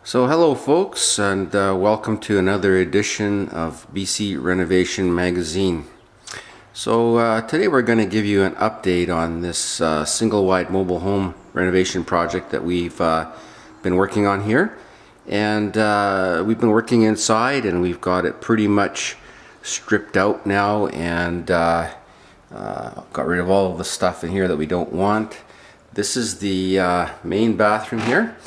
So hello folks, and welcome to another edition of BC Renovation Magazine. So today we're going to give you an update on this single wide mobile home renovation project that we've been working on here. And we've been working inside, and we've got it pretty much stripped out now, and got rid of all of the stuff in here that we don't want. This is the main bathroom here.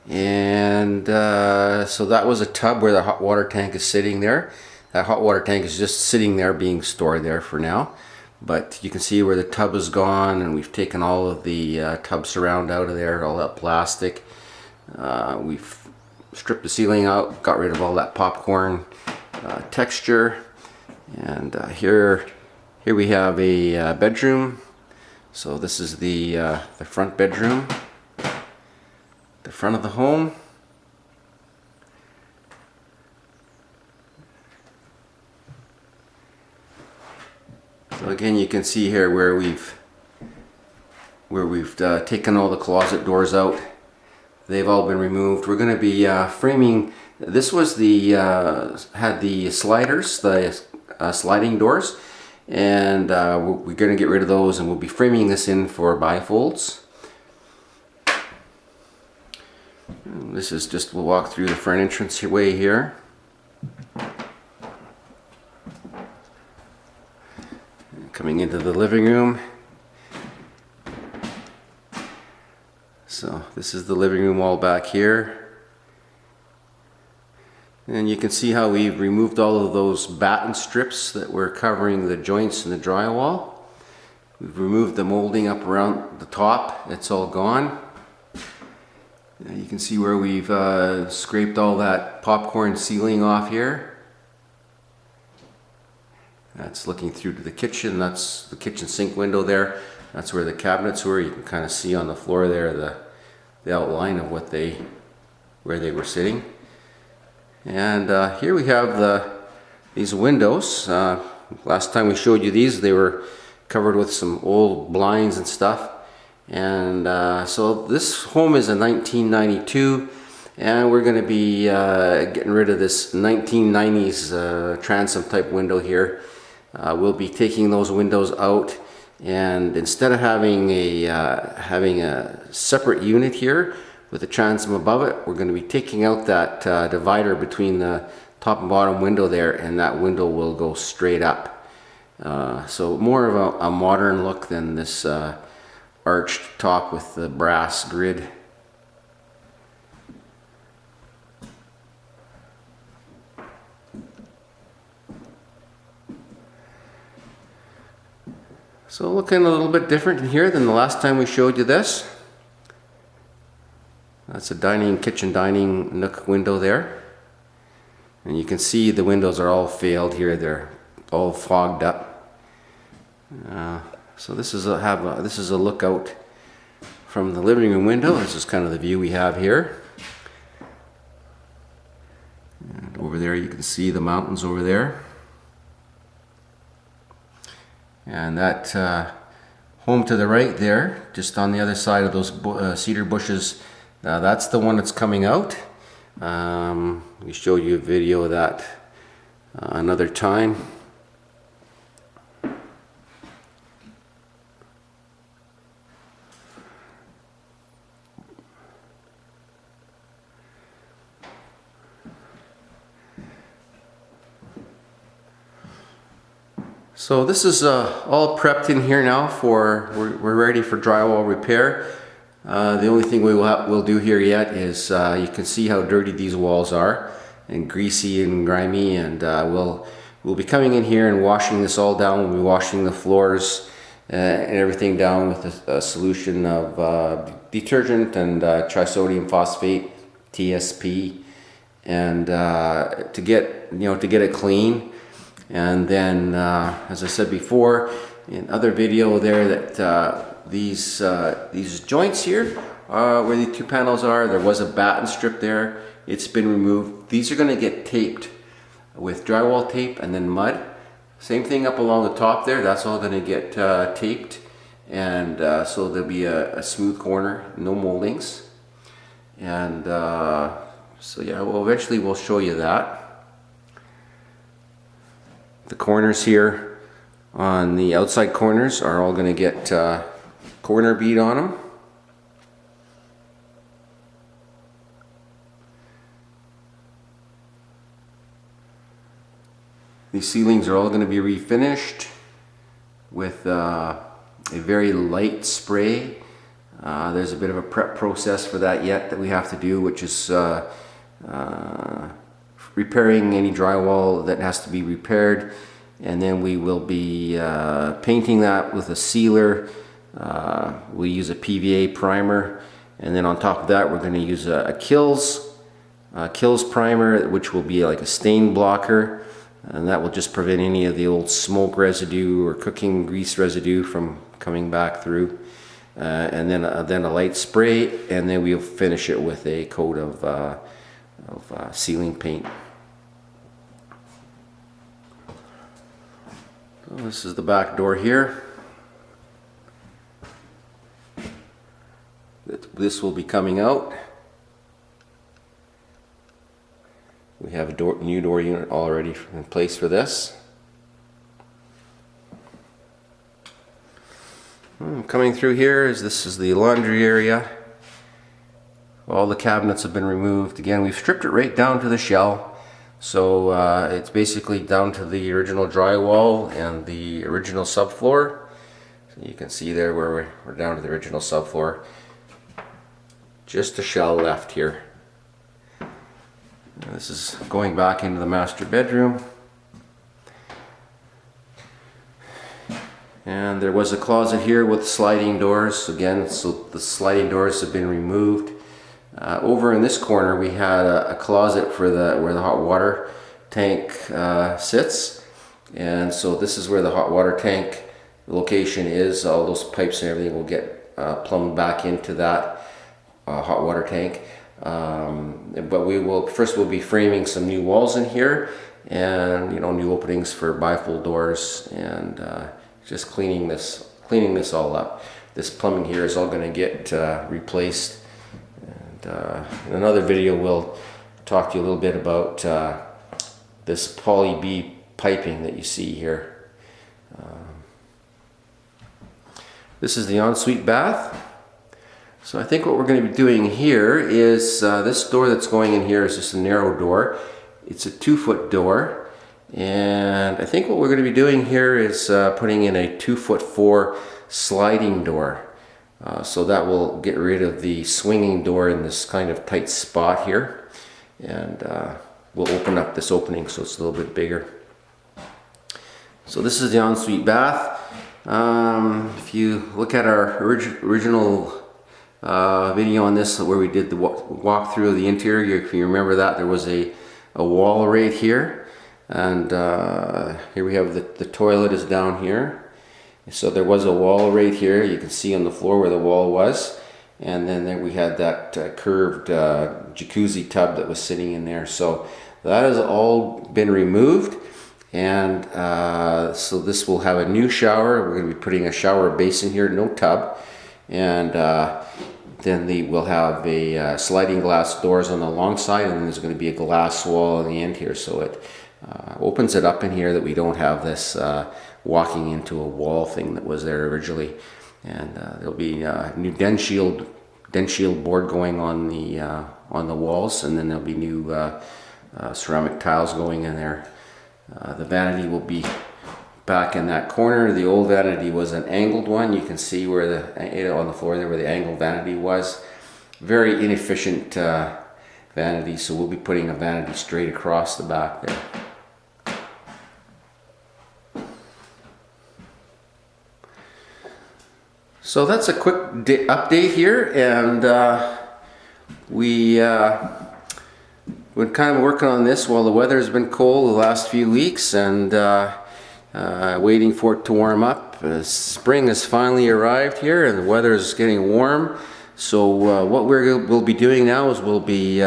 And so that was a tub where the hot water tank is sitting there. That hot water tank is just sitting there being stored there for now, but you can see where the tub is gone, and we've taken all of the tub surround out of there, all that plastic. We've stripped the ceiling out, got rid of all that popcorn texture, and here we have a bedroom. So this is the front bedroom, the front of the home. So again, you can see here where we've taken all the closet doors out. They've all been removed. We're going to be framing. This was the had the sliders, the sliding doors, and we're going to get rid of those, and we'll be framing this in for bifolds. This is just, we'll walk through the front entrance way here. Coming into the living room. So this is the living room wall back here. And you can see how we've removed all of those batten strips that were covering the joints in the drywall. We've removed the molding up around the top. It's all gone. You can see where we've scraped all that popcorn ceiling off here. That's looking through to the kitchen. That's the kitchen sink window there. That's where the cabinets were. You can kind of see on the floor there the outline of where they were sitting. And here we have these windows. Last time we showed you these, they were covered with some old blinds and stuff. And so this home is a 1992, and we're going to be getting rid of this 1990s transom type window here. We'll be taking those windows out, and instead of having a separate unit here with a transom above it, we're going to be taking out that divider between the top and bottom window there, and that window will go straight up. So more of a modern look than this arched top with the brass grid. So looking a little bit different in here than the last time we showed you this. That's a kitchen dining nook window there. And you can see the windows are all failed here. They're all fogged up. So this is a look out from the living room window. This is kind of the view we have here. And over there you can see the mountains over there. And that home to the right there, just on the other side of those cedar bushes, that's the one that's coming out. We showed you a video of that another time. So this is all prepped in here now we're ready for drywall repair. The only thing we'll do here yet is you can see how dirty these walls are, and greasy and grimy, and we'll be coming in here and washing this all down. We'll be washing the floors and everything down with a solution of detergent and trisodium phosphate, TSP, and to get it clean. And then, as I said before in other video there, that these joints here, where the two panels are, there was a batten strip there. It's been removed. These are going to get taped with drywall tape and then mud. Same thing up along the top there. That's all going to get taped, and so there'll be a smooth corner, no moldings. And So yeah, well, eventually we'll show you that. The corners here on the outside corners are all going to get corner bead on them. These ceilings are all going to be refinished with a very light spray. There's a bit of a prep process for that yet that we have to do, which is repairing any drywall that has to be repaired, and then we will be painting that with a sealer. We use a PVA primer, and then on top of that we're going to use a Kills primer, which will be like a stain blocker. And that will just prevent any of the old smoke residue or cooking grease residue from coming back through. And then a light spray, and then we'll finish it with a coat of sealing paint. So this is the back door here. This will be coming out. We have a new door unit already in place for this. Coming through here this is the laundry area. All the cabinets have been removed. Again, we've stripped it right down to the shell. So it's basically down to the original drywall and the original subfloor. So you can see there where we're down to the original subfloor. Just a shell left here. This is going back into the master bedroom. And there was a closet here with sliding doors. Again, so the sliding doors have been removed. Over in this corner we had a closet for where the hot water tank sits. And so this is where the hot water tank location is. All those pipes and everything will get plumbed back into that hot water tank. But we'll be framing some new walls in here, and new openings for bifold doors, and just cleaning this all up. This plumbing here is all going to get replaced, and in another video we'll talk to you a little bit about this poly B piping that you see here. This is the ensuite bath. So I think what we're going to be doing here is this door that's going in here is just a narrow door. It's a 2-foot door, and I think what we're going to be doing here is putting in a 2'4" sliding door. So that will get rid of the swinging door in this kind of tight spot here, and we'll open up this opening so it's a little bit bigger. So this is the ensuite bath. If you look at our original video on this where we did the walkthrough of the interior, if you remember that, there was a wall right here, and here we have the toilet is down here. So there was a wall right here. You can see on the floor where the wall was, and then we had that curved jacuzzi tub that was sitting in there. So that has all been removed, and so this will have a new shower. We're going to be putting a shower basin here, no tub, and then we'll have a sliding glass doors on the long side, and then there's going to be a glass wall on the end here, so it opens it up in here, that we don't have this walking into a wall thing that was there originally. And there'll be new den shield board going on the walls, and then there'll be new ceramic tiles going in there. The vanity will be back in that corner. The old vanity was an angled one. You can see where on the floor there where the angled vanity was. Very inefficient vanity, so we'll be putting a vanity straight across the back there. So that's a quick update here, and we've kind of working on this while the weather has been cold the last few weeks, and waiting for it to warm up. Spring has finally arrived here, and the weather is getting warm. So what we'll be doing now is we'll be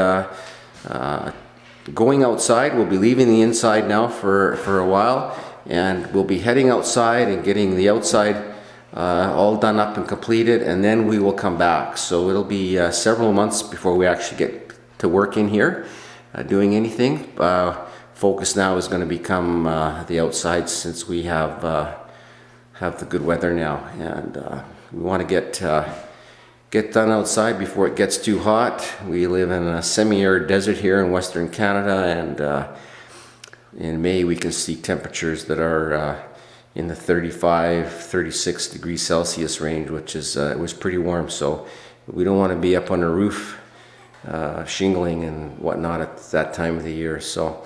going outside. We'll be leaving the inside now for a while, and we'll be heading outside and getting the outside all done up and completed, and then we will come back. So it'll be several months before we actually get to work in here doing anything. Focus now is going to become the outside, since we have the good weather now, and we want to get done outside before it gets too hot. We live in a semi-arid desert here in Western Canada, and in May we can see temperatures that are in the 35-36 degrees Celsius range, which is it was pretty warm. So we don't want to be up on a roof shingling and whatnot at that time of the year. So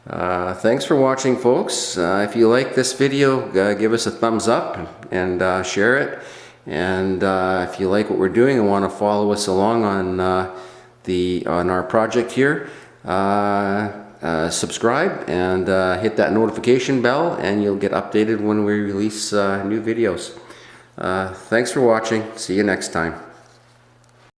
thanks for watching, folks. If you like this video, give us a thumbs up and share it. And if you like what we're doing and want to follow us along on our project here, subscribe and hit that notification bell, and you'll get updated when we release new videos. Thanks for watching. See you next time.